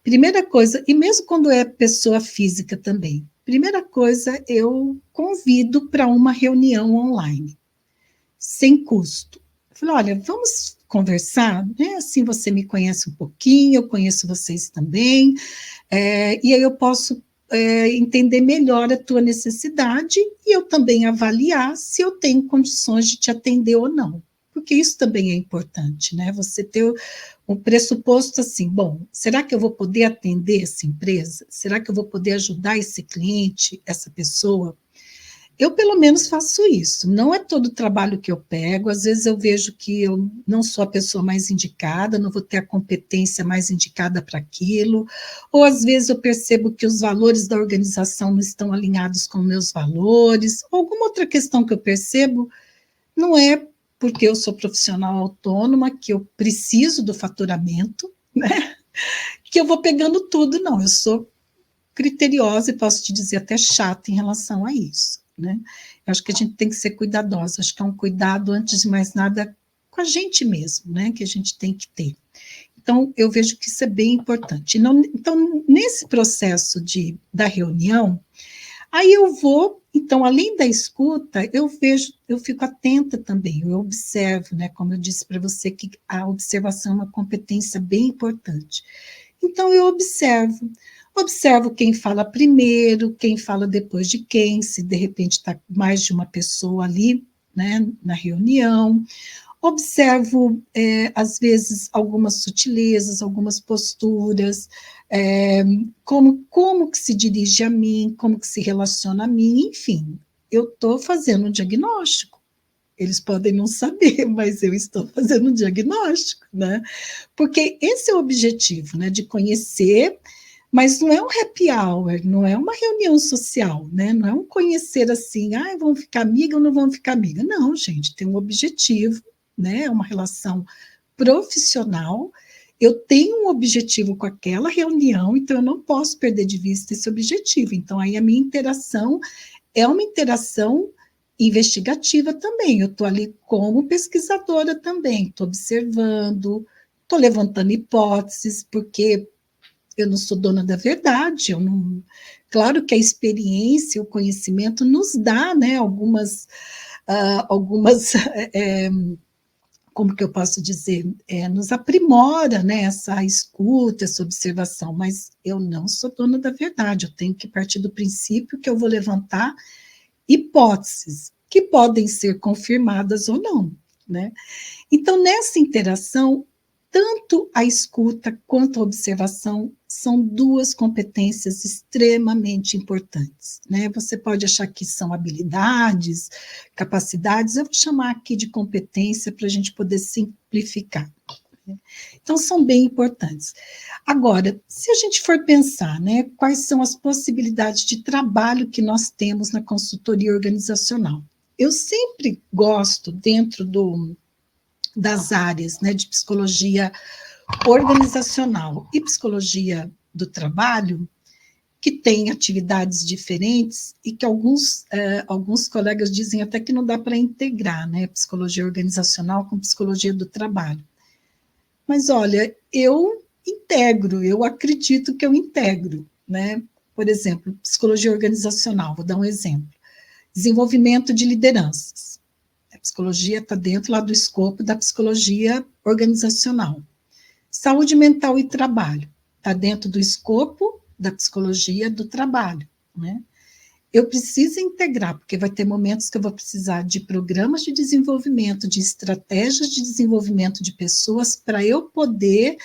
Primeira coisa, e mesmo quando é pessoa física também, primeira coisa, eu convido para uma reunião online, sem custo. Eu falei, olha, vamos conversar, né? Assim você me conhece um pouquinho, eu conheço vocês também, e aí eu posso entender melhor a tua necessidade e eu também avaliar se eu tenho condições de te atender ou não. Porque isso também é importante, né? Você ter um pressuposto assim, bom, será que eu vou poder atender essa empresa? Será que eu vou poder ajudar esse cliente, essa pessoa? Eu, pelo menos, faço isso. Não é todo o trabalho que eu pego. Às vezes eu vejo que eu não sou a pessoa mais indicada, não vou ter a competência mais indicada para aquilo. Ou, às vezes, eu percebo que os valores da organização não estão alinhados com meus valores. Ou alguma outra questão que eu percebo, não é porque eu sou profissional autônoma, que eu preciso do faturamento, né? Que eu vou pegando tudo, não. Eu sou criteriosa e posso te dizer até chata em relação a isso, né? Eu acho que a gente tem que ser cuidadosa, acho que é um cuidado, antes de mais nada, com a gente mesmo, né? Que a gente tem que ter. Então, eu vejo que isso é bem importante. Não, então, nesse processo da reunião, aí eu vou, então, além da escuta, eu vejo, eu fico atenta também, eu observo, né? Como eu disse para você, que a observação é uma competência bem importante. Então, eu observo quem fala primeiro, quem fala depois de quem, se de repente está mais de uma pessoa ali, né, na reunião. Observo, às vezes, algumas sutilezas, algumas posturas, como que se dirige a mim, como que se relaciona a mim, enfim, eu estou fazendo um diagnóstico. Eles podem não saber, mas eu estou fazendo um diagnóstico, né? Porque esse é o objetivo, né? De conhecer, mas não é um happy hour, não é uma reunião social, né? Não é um conhecer assim, vamos ficar amiga ou não vamos ficar amiga. Não, gente, tem um objetivo, né? É uma relação profissional. Eu tenho um objetivo com aquela reunião, então eu não posso perder de vista esse objetivo. Então, aí a minha interação é uma interação investigativa também. Eu estou ali como pesquisadora também, estou observando, estou levantando hipóteses, porque eu não sou dona da verdade, eu não... Claro que a experiência, o conhecimento nos dá, né, algumas como que eu posso dizer, nos aprimora, né, essa escuta, essa observação, mas eu não sou dona da verdade, eu tenho que partir do princípio que eu vou levantar hipóteses que podem ser confirmadas ou não, né? Então, nessa interação, tanto a escuta quanto a observação são duas competências extremamente importantes, né? Você pode achar que são habilidades, capacidades, eu vou chamar aqui de competência para a gente poder simplificar. Então, são bem importantes. Agora, se a gente for pensar, né, quais são as possibilidades de trabalho que nós temos na consultoria organizacional? Eu sempre gosto, dentro das áreas, né, de psicologia organizacional e psicologia do trabalho, que tem atividades diferentes e que alguns colegas dizem até que não dá para integrar, né, psicologia organizacional com psicologia do trabalho. Mas, olha, eu integro, eu acredito que eu integro, né? Por exemplo, psicologia organizacional, vou dar um exemplo. Desenvolvimento de lideranças. A psicologia está dentro lá do escopo da psicologia organizacional. Saúde mental e trabalho. Está dentro do escopo da psicologia do trabalho, né? Eu preciso integrar, porque vai ter momentos que eu vou precisar de programas de desenvolvimento, de estratégias de desenvolvimento de pessoas, para eu poder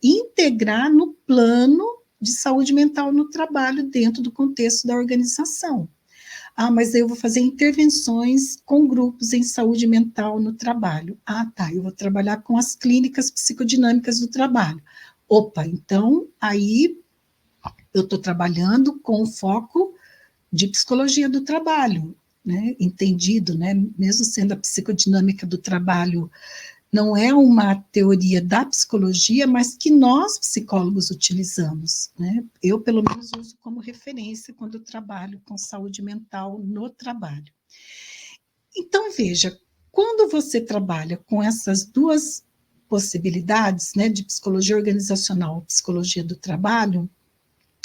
integrar no plano de saúde mental no trabalho, dentro do contexto da organização. Mas eu vou fazer intervenções com grupos em saúde mental no trabalho. Tá, eu vou trabalhar com as clínicas psicodinâmicas do trabalho. Opa, então aí eu estou trabalhando com foco de psicologia do trabalho, né? Entendido, né? Mesmo sendo a psicodinâmica do trabalho, não é uma teoria da psicologia, mas que nós, psicólogos, utilizamos, né? Eu, pelo menos, uso como referência quando eu trabalho com saúde mental no trabalho. Então, veja, quando você trabalha com essas duas possibilidades, né, de psicologia organizacional, psicologia do trabalho,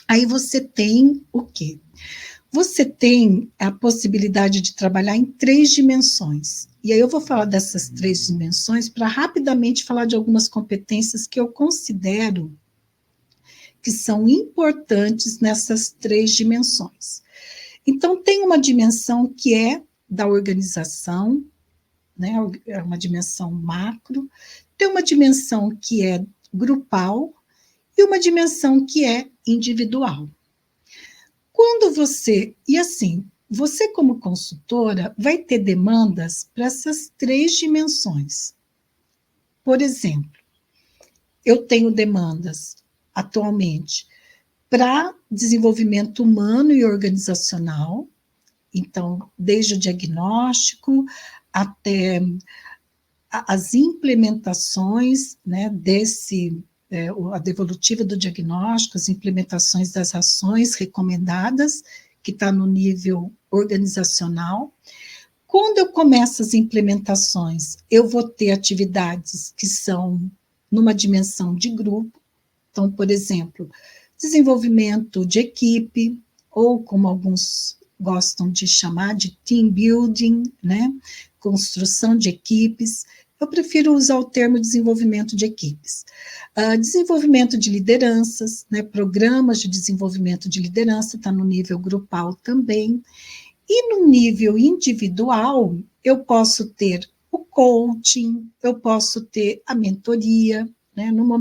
aí você tem o quê? Você tem a possibilidade de trabalhar em 3 dimensões. E aí eu vou falar dessas 3 dimensões para rapidamente falar de algumas competências que eu considero que são importantes nessas 3 dimensões. Então, tem uma dimensão que é da organização, né, é uma dimensão macro, tem uma dimensão que é grupal e uma dimensão que é individual. Quando você, e assim, você como consultora vai ter demandas para essas 3 dimensões. Por exemplo, eu tenho demandas atualmente para desenvolvimento humano e organizacional, então, desde o diagnóstico até as implementações, né, a devolutiva do diagnóstico, as implementações das ações recomendadas, que está no nível organizacional. Quando eu começo as implementações, eu vou ter atividades que são numa dimensão de grupo. Então, por exemplo, desenvolvimento de equipe, ou como alguns gostam de chamar de team building, né? Construção de equipes. Eu prefiro usar o termo desenvolvimento de equipes. Desenvolvimento de lideranças, né? Programas de desenvolvimento de liderança, está no nível grupal também. E no nível individual, eu posso ter o coaching, eu posso ter a mentoria, né? No momento